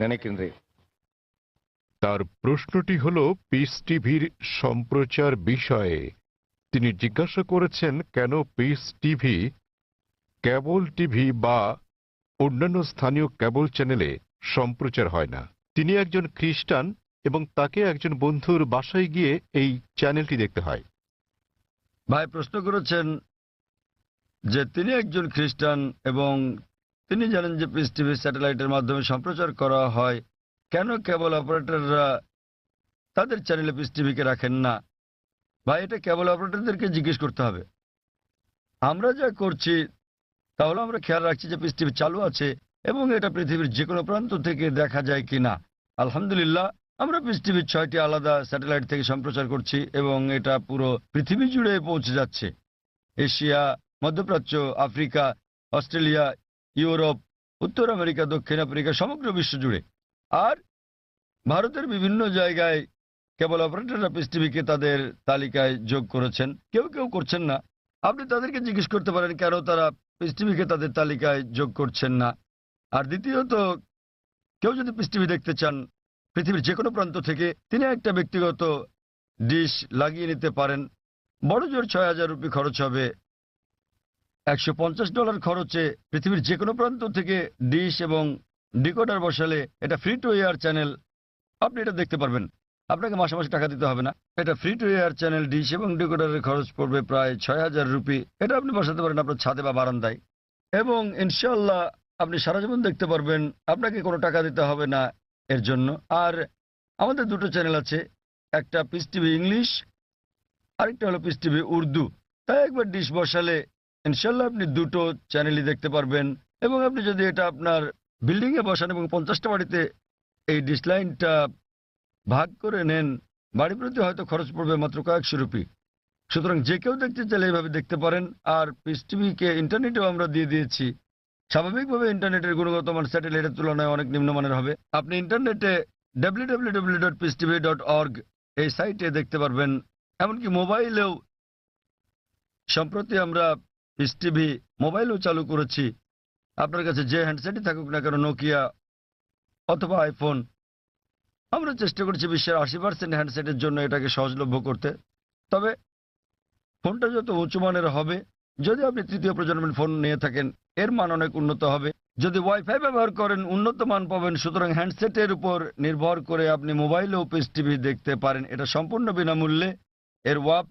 நினைக்கின்றேன்। তার প্রশ্নটি হল পিস টিভির সম্প্রচার বিষয়ে। তিনি জিজ্ঞাসা করেছেন কেন পিস টিভি কেবল টিভি বা অন্যান্য স্থানীয় কেবল চ্যানেলে সম্প্রচার হয় না। তিনি একজন খ্রিস্টান এবং তাকে একজন বন্ধুর বাসায় গিয়ে এই চ্যানেলটি দেখতে হয়। ভাই প্রশ্ন করেছেন যে তিনি একজন খ্রিস্টান এবং তিনি জানেন যে পিস টিভি স্যাটেলাইটের মাধ্যমে সম্প্রচার করা হয়, কেন কেবল অপারেটররা তাদের চ্যানেলে পিস টিভিকে রাখেন না? ভাই এটা কেবল অপারেটরদেরকে জিজ্ঞেস করতে হবে। আমরা যা করছি তাহলে আমরা খেয়াল রাখছি যে পিস টিভি চালু আছে এবং এটা পৃথিবীর যে কোনো প্রান্ত থেকে দেখা যায় কিনা। আলহামদুলিল্লাহ আমরা পিস টিভির 6টি আলাদা স্যাটেলাইট থেকে সম্প্রচার করছি এবং এটা পুরো পৃথিবী জুড়ে পৌঁছে যাচ্ছে। এশিয়া, মধ্যপ্রাচ্য, আফ্রিকা, অস্ট্রেলিয়া, ইউরোপ, উত্তর আমেরিকা, দক্ষিণ আফ্রিকা, সমগ্র বিশ্ব জুড়ে। আর ভারতের বিভিন্ন জায়গায় কেবল অপারেটররা পিস টিভিকে তাদের তালিকায় যোগ করেছেন, কেউ কেউ করছেন না। আপনি তাদেরকে জিজ্ঞেস করতে পারেন কেন তারা পিস টিভিকে তাদের তালিকায় যোগ করছেন না। আর দ্বিতীয়ত, কেউ যদি পিস টিভি দেখতে চান পৃথিবীর যে কোনো প্রান্ত থেকে, তিনি একটা ব্যক্তিগত ডিশ লাগিয়ে নিতে পারেন। বড় জোর ৬,০০০ রুপি খরচ হবে। $150 খরচে পৃথিবীর যে কোনো প্রান্ত থেকে ডিশ এবং ডিকোডার বসালে এটা ফ্রি টু এয়ার চ্যানেল, আপনি এটা দেখতে পারবেন। আপনাকে মাসে মাসে টাকা দিতে হবে না। এটা free to air channel, dish এবং ডিকোডারের খরচ পড়বে প্রায় ৬,০০০ রুপি। এটা আপনি বসাতে পারেন আপনার ছাদে বা বারান্দায় এবং ইনশাআল্লাহ আপনি সারা জীবন দেখতে পারবেন, আপনাকে কোনো টাকা দিতে হবে না এর জন্য। আর আমাদের দুটো চ্যানেল আছে, একটা পিস টিভি ইংলিশ, আরেকটা হলো পিস টিভি উর্দু। তাই একবার ডিশ বসালে ইনশাল্লাহ আপনি দুটো চ্যানেলই দেখতে পারবেন। এবং আপনি যদি এটা আপনার বিল্ডিংয়ে বসান এবং 50টা বাড়িতে এই ডিশ লাইনটা ভাগ করে নেন, বাড়ি প্রতি হয়তো খরচ পড়বে মাত্র কয়েকশো রুপি। সুতরাং যে কেউ দেখতে চাইলে এইভাবে দেখতে পারেন। আর পিস টিভিকে ইন্টারনেটেও আমরা দিয়ে দিয়েছি। স্বাভাবিকভাবে ইন্টারনেটের গুণগত মান স্যাটেলাইটের তুলনায় অনেক নিম্নমানের হবে। আপনি ইন্টারনেটে www.peacetv.org এই সাইটে দেখতে পারবেন। এমনকি মোবাইলেও সম্প্রতি আমরা পিস টিভি মোবাইলেও চালু করেছি। আপনার কাছে যে হ্যান্ডসেটই থাকুক না কেন, নোকিয়া অথবা আইফোন, আমরা চেষ্টা করছি বিশ্বের 80% হ্যান্ডসেটের জন্য এটাকে সহজলভ্য করতে। তবে ফোনটা যত উঁচু মানের হবে, যদি আপনি তৃতীয় প্রজন্মের ফোন নিয়ে থাকেন এর মান অনেক উন্নত হবে। যদি ওয়াইফাই ব্যবহার করেন উন্নত মান পাবেন। সুতরাং হ্যান্ডসেটের উপর নির্ভর করে আপনি মোবাইলেও পিস টিভি দেখতে পারেন। এটা সম্পূর্ণ বিনামূল্যে। এর ওয়াপ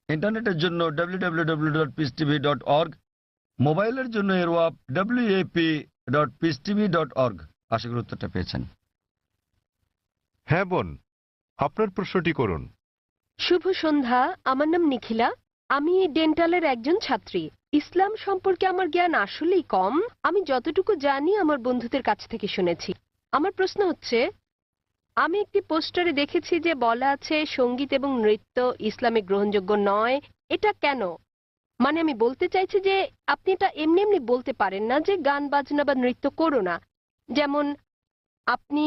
ইন্টারনেটের জন্য www.peacetv.org, মোবাইলের জন্য এর ওয়াপ wap.peacetv.org। আশা করি উত্তরটা পেয়েছেন। হ্যাঁ বোন, আপনার প্রশ্নটি করুন। শুভ সন্ধ্যা, আমার নাম নিখিলা। আমি ডেন্টালের একজন ছাত্রী। ইসলাম সম্পর্কে আমার জ্ঞান আসলেই কম। আমি যতটুকু জানি আমার বন্ধুদের কাছ থেকে শুনেছি। আমার প্রশ্ন হচ্ছে, আমি একটি পোস্টারে দেখেছি যে বলা আছে সঙ্গীত এবং নৃত্য ইসলামে গ্রহণযোগ্য নয়। এটা কেন? মানে আমি বলতে চাইছি যে আপনি এটা এমনি এমনি বলতে পারেন না যে গান বাজনা বা নৃত্য করো না। যেমন আপনি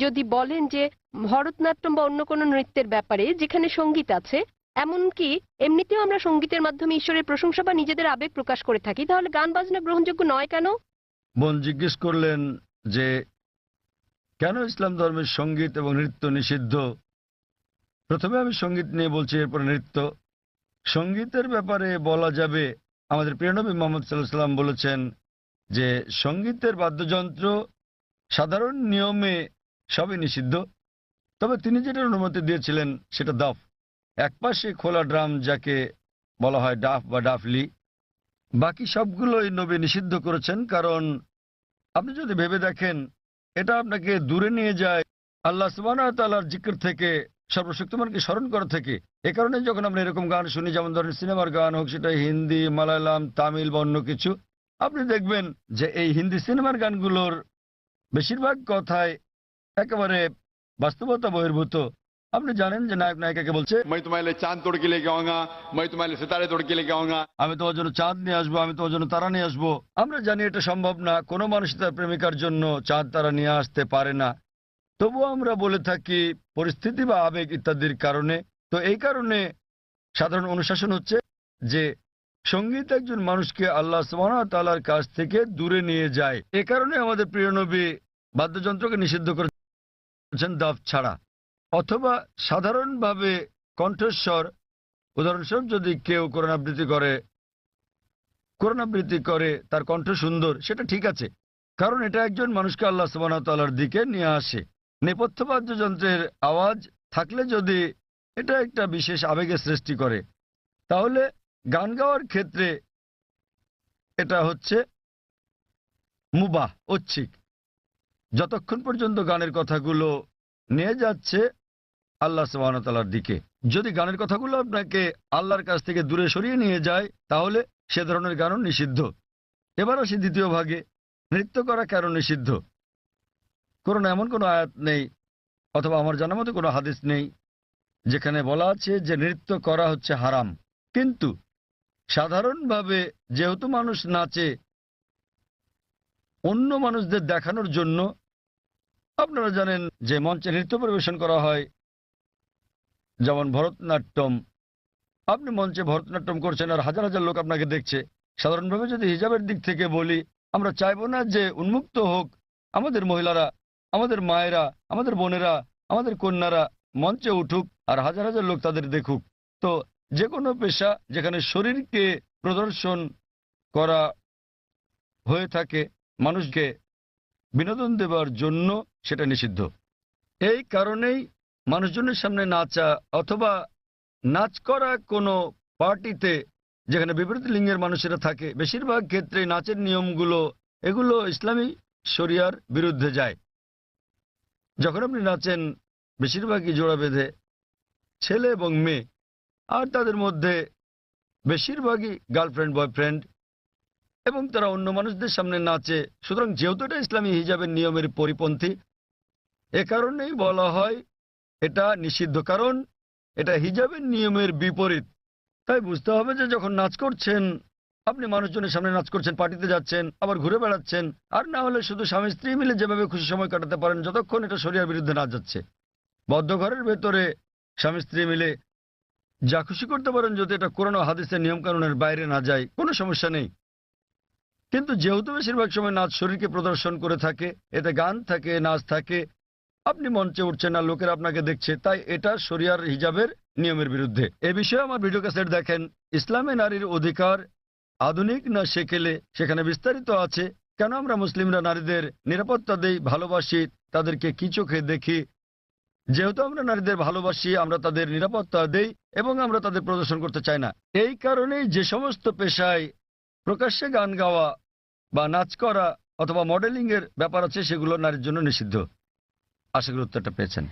যদি বলেন যে ভরতনাট্যম বা অন্য কোনো নৃত্যের ব্যাপারে যেখানে সঙ্গীত আছে, এমনকি এমনিতেও আমরা সঙ্গীতের মাধ্যমে ঈশ্বরের প্রশংসা বা নিজেদের আবেগ প্রকাশ করে থাকি, তাহলে গান বাজনা গ্রহণযোগ্য নয় কেন? বোন জিজ্ঞেস করলেন যে কেন ইসলাম ধর্মের সঙ্গীত এবং নৃত্য নিষিদ্ধ। প্রথমে আমি সঙ্গীত নিয়ে বলছি, এরপর নৃত্য। সঙ্গীতের ব্যাপারে বলা যাবে, আমাদের প্রিয় নবী মুহাম্মদ সাল্লাল্লাহু আলাইহি ওয়াসাল্লাম বলেছেন যে সঙ্গীতের বাদ্যযন্ত্র সাধারণ নিয়মে সবই নিষিদ্ধ, তবে তিনি যেটার অনুমতি দিয়েছিলেন সেটা দাফ, একপাশে খোলা ড্রাম যাকে বলা হয় ডাফ বা ডাফলি। বাকি সবগুলোই নবী নিষিদ্ধ করেছেন, কারণ আপনি যদি ভেবে দেখেন এটা আপনাকে দূরে নিয়ে যায় আল্লাহ সুবহানাহু ওয়া তাআলার জিকির থেকে, সর্বশক্তিমানকে স্মরণ করা থেকে। এ কারণে যখন আমরা এরকম গান শুনি, যেমন ধরেন সিনেমার গান হোক, সেটা হিন্দি, মালায়ালাম, তামিল বা অন্য কিছু, আপনি দেখবেন যে এই হিন্দি সিনেমার গানগুলোর বেশিরভাগ কথায় একেবারে বাস্তবতা বহির্ভূত। আপনি জানেন যে নায়ক নায়িকাকে বলছে, मैं तुम्हारे लिए चांद तोड़ के लेके आऊंगा, मैं तुम्हारे लिए सितारे तोड़ के लेके आऊंगा। আমি তোমার জন্য চাঁদ নিয়ে আসবো, আমি তোমার জন্য তারা নিয়ে আসবো। আমরা জানি এটা সম্ভব না, কোনো মানুষ তার প্রেমিকার জন্য চাঁদ তারা নিয়ে আসতে পারে না। তবুও আমরা বলে থাকি পরিস্থিতি বা আবেগ ইত্যাদির কারণে। তো এই কারণে সাধারণ অনুশাসন হচ্ছে যে সঙ্গীত একজন মানুষকে আল্লাহ সুবহানাহু ওয়া তাআলার কাছ থেকে দূরে নিয়ে যায়। এ কারণে আমাদের প্রিয় নবী বাদ্যযন্ত্রকে নিষিদ্ধ করেছেন দাফ ছাড়া, অথবা সাধারণভাবে কণ্ঠস্বর, উদাহরণস্বরূপ যদি কেউ কোরআন আবৃত্তি করে তার কণ্ঠ সুন্দর, সেটা ঠিক আছে, কারণ এটা একজন মানুষকে আল্লাহ সুবহানাহু ওয়া তাআলার দিকে নিয়ে আসে। নেপথ্য বাদ্যযন্ত্রের আওয়াজ থাকলে যদি এটা একটা বিশেষ আবেগের সৃষ্টি করে, তাহলে গান গাওয়ার ক্ষেত্রে এটা হচ্ছে মুবাহ, ঐচ্ছিক, যতক্ষণ পর্যন্ত গানের কথাগুলো নিয়ে যাচ্ছে আল্লাহ সুবহানাহু ওয়া তাআলার দিকে। যদি গানের কথাগুলো আপনাকে আল্লাহর কাছ থেকে দূরে সরিয়ে নিয়ে যায়, তাহলে সে ধরনের গানও নিষিদ্ধ। এবার আসি দ্বিতীয় ভাগে, নৃত্য করা কেন নিষিদ্ধ। কোরআনে এমন কোনো আয়াত নেই, অথবা আমার জানার মতো কোনো হাদিস নেই যেখানে বলা আছে যে নৃত্য করা হচ্ছে হারাম। কিন্তু সাধারণভাবে যেহেতু মানুষ নাচে অন্য মানুষদের দেখানোর জন্য, আপনারা জানেন যে মঞ্চে নৃত্য পরিবেশন করা হয়, যেমন ভরতনাট্যম। আপনি মঞ্চে ভরতনাট্যম করছেন আর হাজার হাজার লোক আপনাকে দেখছে। সাধারণভাবে যদি হিজাবের দিক থেকে বলি, আমরা চাইবো না যে উন্মুক্ত হোক আমাদের মহিলারা, আমাদের মায়েরা, আমাদের বোনেরা, আমাদের কন্যারা মঞ্চে উঠুক আর হাজার হাজার লোক তাদের দেখুক। তো যে কোনো পেশা যেখানে শরীরকে প্রদর্শন করা হয়ে থাকে মানুষকে বিনোদন দেবার জন্য, সেটা নিষিদ্ধ। এই কারণেই মানুষজনের সামনে নাচা অথবা নাচ করা কোনো পার্টিতে যেখানে বিপরীত লিঙ্গের মানুষেরা থাকে, বেশিরভাগ ক্ষেত্রে নাচের নিয়মগুলো এগুলো ইসলামী শরিয়ার বিরুদ্ধে যায়। যখন আপনি নাচেন বেশিরভাগই জোড়া বেঁধে, ছেলে এবং মেয়ে, আর তাদের মধ্যে বেশিরভাগই গার্লফ্রেন্ড বয়ফ্রেন্ড, এবং তারা অন্য মানুষদের সামনে নাচে। সুতরাং যেহেতু এটা ইসলামী হিজাবের নিয়মের পরিপন্থী, এ কারণেই বলা হয় এটা নিষিদ্ধ, কারণ এটা হিজাবের নিয়মের বিপরীত। তাই বুঝতে হবে যে যখন নাচ করছেন, আপনি মানুষজনের সামনে নাচ করছেন, পার্টিতে যাচ্ছেন, আবার ঘুরে বেড়াচ্ছেন, আর না হলে শুধু স্বামী স্ত্রী মিলে যেভাবে খুশি সময় কাটাতে পারেন, যতক্ষণ এটা শরিয়ার বিরুদ্ধে না যাচ্ছে। বদ্ধ ঘরের ভেতরে স্বামী স্ত্রী মিলে যা খুশি করতে পারেন, যদি এটা কোরআন ও হাদিসের নিয়মকানুনের বাইরে না যায়, কোনো সমস্যা নেই। কিন্তু যেহেতু বেশিরভাগ সময় নাচ শরীরকে প্রদর্শন করে থাকে, এতে গান থাকে, নাচ থাকে, আপনি মঞ্চে উঠছেন না, লোকেরা আপনাকে দেখছে, তাই এটা শরিয়ার হিজাবের নিয়মের বিরুদ্ধে। এ বিষয়ে আমার ভিডিও ক্যাসেট দেখেন, ইসলামে নারীর অধিকার আধুনিক না সেকেলে, সেখানে বিস্তারিত আছে কেন আমরা মুসলিমরা নারীদের নিরাপত্তা দেই, ভালোবাসি, তাদেরকে কি চোখে দেখি। যেহেতু আমরা নারীদের ভালোবাসি, আমরা তাদের নিরাপত্তা দেই এবং আমরা তাদের প্রদর্শন করতে চাই না। এই কারণেই যে সমস্ত পেশায় প্রকাশ্যে গান গাওয়া বা নাচ করা অথবা মডেলিং এর ব্যাপার আছে, সেগুলো নারীর জন্য নিষিদ্ধ। আশা করি উত্তরটা পেয়েছেন।